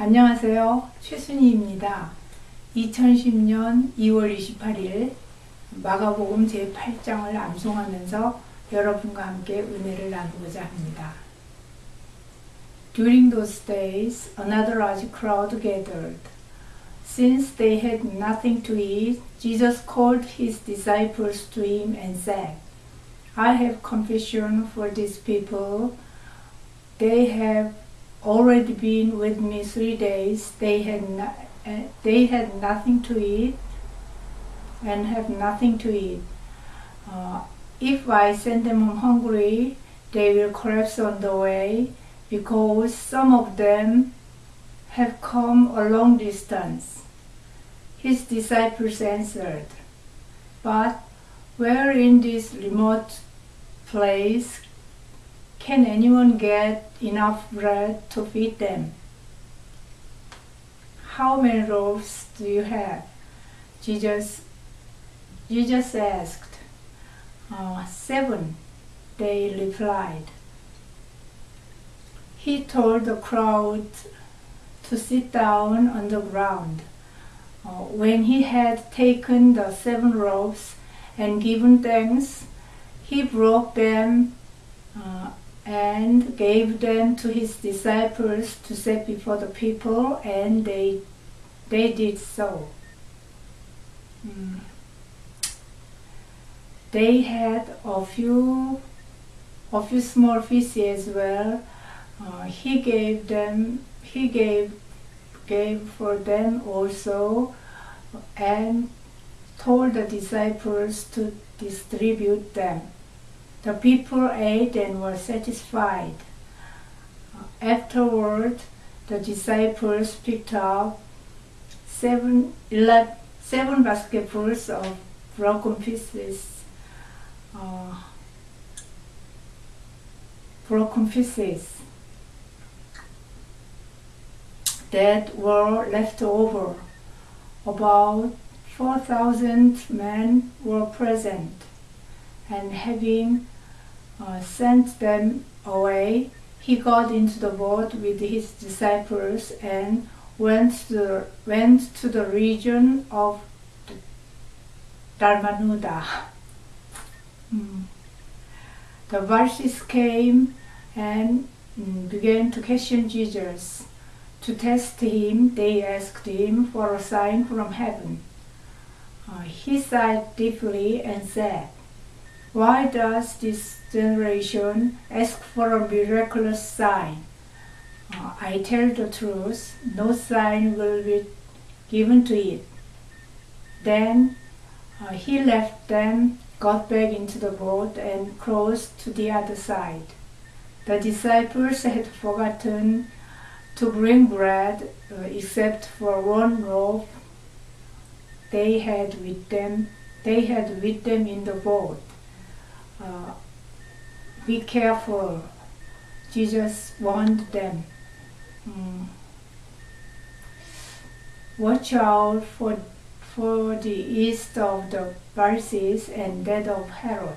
안녕하세요. 최순희입니다. 2010년 2월 28일 마가복음 제8장을 암송하면서 여러분과 함께 은혜를 나누고자 합니다. During those days, another large crowd gathered. Since they had nothing to eat, Jesus called his disciples to him and said, I have compassion for these people. They have already been with me 3 days. They had nothing to eat and have nothing to eat. If I send them home hungry, they will collapse on the way because some of them have come a long distance. His disciples answered, But where in this remote place can anyone get enough bread to feed them? How many loaves do you have? Jesus asked. 7, they replied. He told the crowd to sit down on the ground. When he had taken the 7 loaves and given thanks, he broke them and gave them to his disciples to set before the people, and they did so. They had a few small fish as well. He gave for them also, and told the disciples to distribute them. The people ate and were satisfied. Afterward, the disciples picked up 7 basketfuls of broken pieces that were left over. About 4,000 men were present, and having sent them away, he got into the boat with his disciples and went to the region of Dalmanuta. The Pharisees came and began to question Jesus. To test him, they asked him for a sign from heaven. He sighed deeply and said, Why does this generation ask for a miraculous sign? I tell the truth, no sign will be given to it. Then he left them, got back into the boat, and crossed to the other side. The disciples had forgotten to bring bread except for 1 loaf they had with them in the boat. Be careful, Jesus warned them. Watch out for the east of the Pharisees and that of Herod.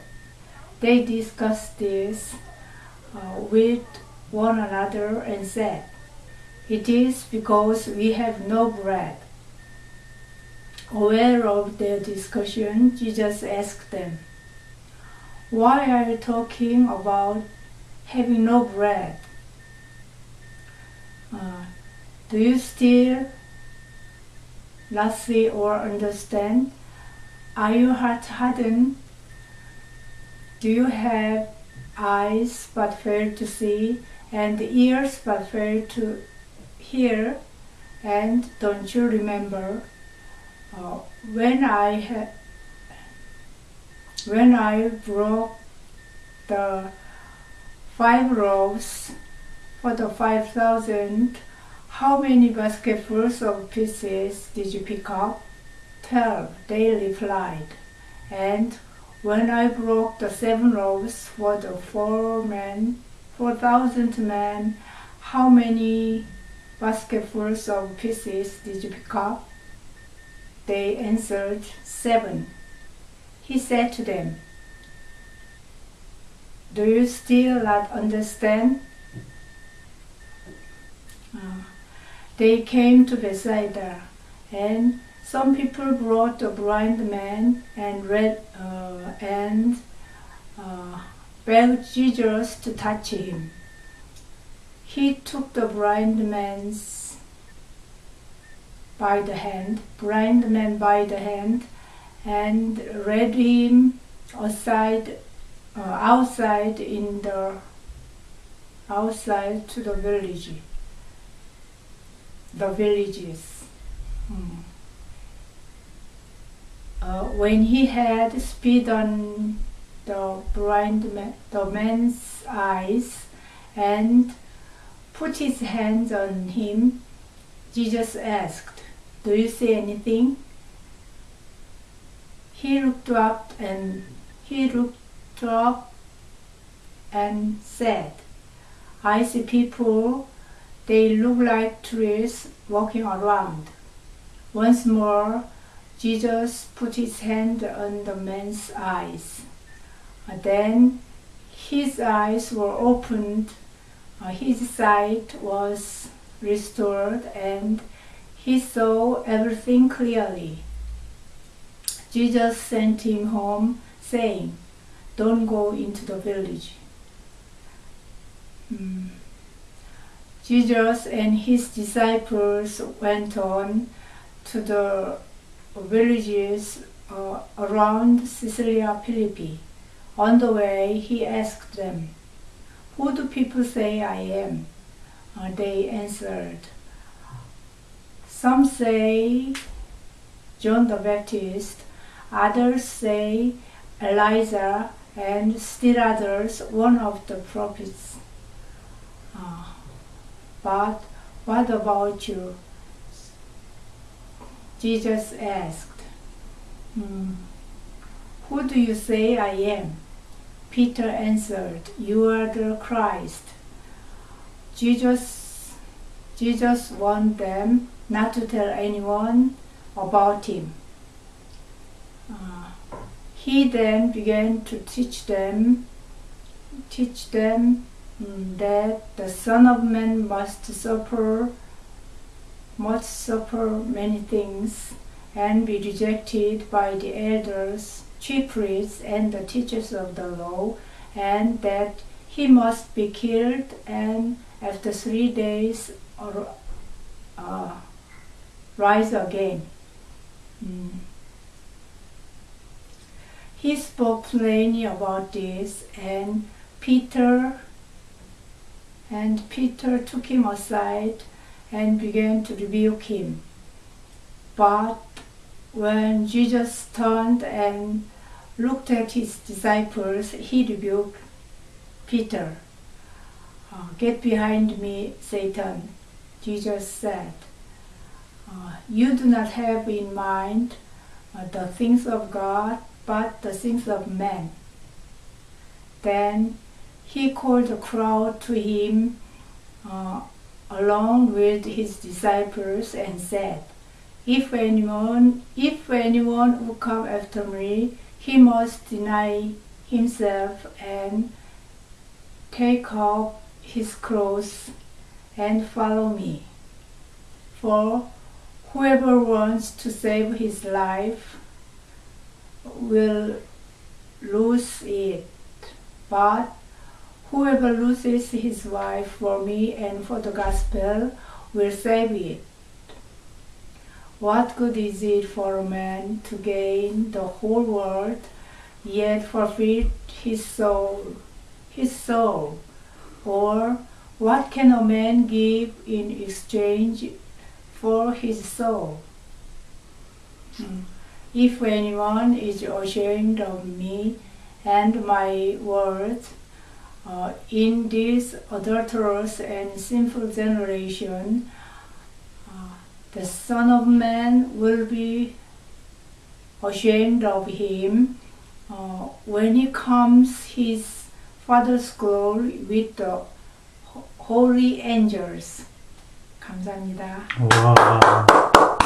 They discussed this with one another and said, It is because we have no bread. Aware of their discussion, Jesus asked them, Why are you talking about having no bread? Do you still not see or understand? Are you heart-hardened? Do you have eyes but fail to see, and ears but fail to hear? And don't you remember when I broke the 5 loaves for the 5,000, how many basketfuls of pieces did you pick up? 12, they replied. And when I broke the 7 loaves for the 4,000 men, how many basketfuls of pieces did you pick up? They answered, 7. He said to them, Do you still not understand? They came to Bethsaida, and some people brought a blind man and begged Jesus to touch him. He took the blind man by the hand, and led him outside to the villages. When he had spit on the man's eyes and put his hands on him, Jesus asked, "Do you see anything?" He looked up and said, "I see people. They look like trees walking around." Once more, Jesus put his hand on the man's eyes. Then his eyes were opened, his sight was restored, and he saw everything clearly. Jesus sent him home, saying, "Don't go into the village." Jesus and his disciples went on to the villages around Caesarea Philippi. On the way, he asked them, "Who do people say I am?" They answered, "Some say John the Baptist, others say Elijah, and still others one of the prophets." "But what about you?" Jesus asked. "Who do you say I am?" Peter answered, "You are the Christ." Jesus warned them not to tell anyone about him. He then began to teach them that the Son of Man must suffer many things and be rejected by the elders, chief priests, and the teachers of the law, and that he must be killed and after 3 days rise again. He spoke plainly about this, and Peter took him aside and began to rebuke him. But when Jesus turned and looked at his disciples, he rebuked Peter. "Get behind me, Satan," Jesus said. "You do not have in mind the things of God, but the things of men." Then he called the crowd to him along with his disciples and said, If anyone will come after me, he must deny himself and take up his cross and follow me. For whoever wants to save his life will lose it, but whoever loses his life for me and for the gospel will save it. What good is it for a man to gain the whole world, yet forfeit his soul? Or what can a man give in exchange for his soul? If anyone is ashamed of me and my words in this adulterous and sinful generation, the Son of Man will be ashamed of him when he comes his Father's glory with the holy angels. 감사합니다. 와.